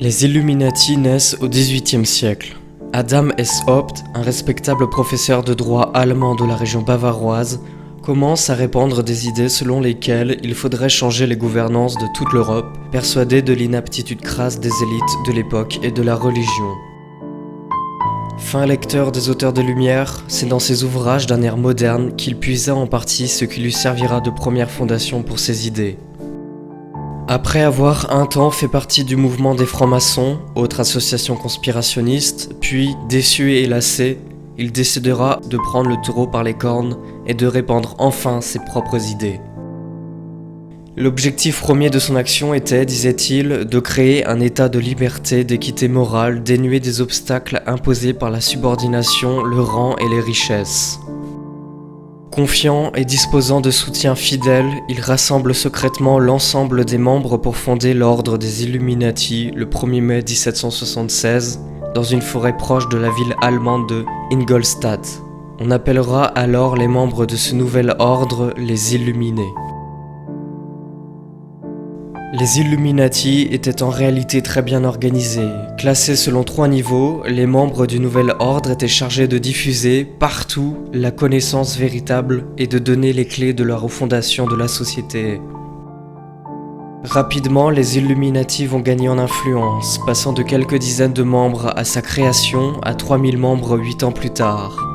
Les Illuminati naissent au XVIIIe siècle. Adam S. Haupt, un respectable professeur de droit allemand de la région bavaroise, commence à répandre des idées selon lesquelles il faudrait changer les gouvernances de toute l'Europe, persuadé de l'inaptitude crasse des élites de l'époque et de la religion. Fin lecteur des auteurs des Lumières, c'est dans ses ouvrages d'un air moderne qu'il puisa en partie ce qui lui servira de première fondation pour ses idées. Après avoir un temps fait partie du mouvement des francs-maçons, autre association conspirationniste, puis, déçu et lassé, il décidera de prendre le taureau par les cornes et de répandre enfin ses propres idées. L'objectif premier de son action était, disait-il, de créer un état de liberté, d'équité morale, dénué des obstacles imposés par la subordination, le rang et les richesses. Confiant et disposant de soutien fidèle, il rassemble secrètement l'ensemble des membres pour fonder l'ordre des Illuminati le 1er mai 1776 dans une forêt proche de la ville allemande de Ingolstadt. On appellera alors les membres de ce nouvel ordre les Illuminés. Les Illuminati étaient en réalité très bien organisés. Classés selon 3 niveaux, les membres du nouvel ordre étaient chargés de diffuser partout la connaissance véritable et de donner les clés de la refondation de la société. Rapidement, les Illuminati vont gagner en influence, passant de quelques dizaines de membres à sa création à 3000 membres 8 ans plus tard.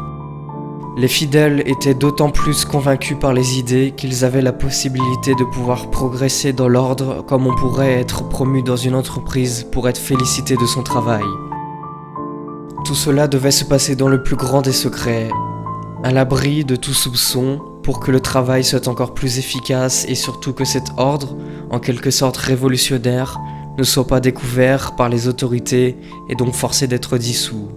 Les fidèles étaient d'autant plus convaincus par les idées qu'ils avaient la possibilité de pouvoir progresser dans l'ordre comme on pourrait être promu dans une entreprise pour être félicité de son travail. Tout cela devait se passer dans le plus grand des secrets, à l'abri de tout soupçon, pour que le travail soit encore plus efficace et surtout que cet ordre, en quelque sorte révolutionnaire, ne soit pas découvert par les autorités et donc forcé d'être dissous.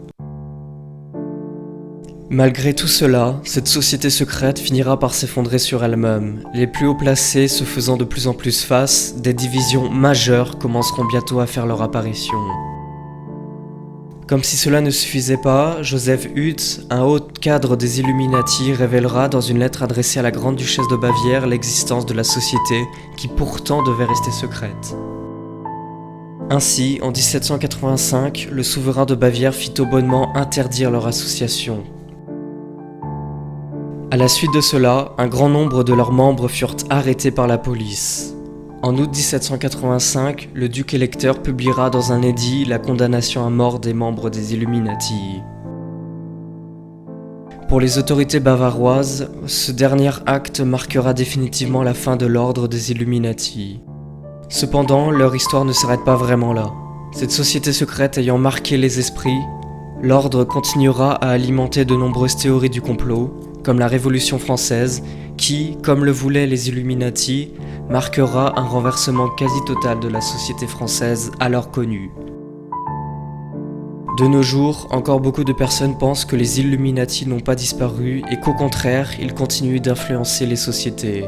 Malgré tout cela, cette société secrète finira par s'effondrer sur elle-même. Les plus haut placés se faisant de plus en plus face, des divisions majeures commenceront bientôt à faire leur apparition. Comme si cela ne suffisait pas, Joseph Hutz, un haut cadre des Illuminati, révélera dans une lettre adressée à la grande duchesse de Bavière l'existence de la société qui pourtant devait rester secrète. Ainsi, en 1785, le souverain de Bavière fit au bonnement interdire leur association. À la suite de cela, un grand nombre de leurs membres furent arrêtés par la police. En août 1785, le duc électeur publiera dans un édit la condamnation à mort des membres des Illuminati. Pour les autorités bavaroises, ce dernier acte marquera définitivement la fin de l'ordre des Illuminati. Cependant, leur histoire ne s'arrête pas vraiment là. Cette société secrète ayant marqué les esprits, l'ordre continuera à alimenter de nombreuses théories du complot, comme la Révolution française, qui, comme le voulaient les Illuminati, marquera un renversement quasi total de la société française alors connue. De nos jours, encore beaucoup de personnes pensent que les Illuminati n'ont pas disparu et qu'au contraire, ils continuent d'influencer les sociétés.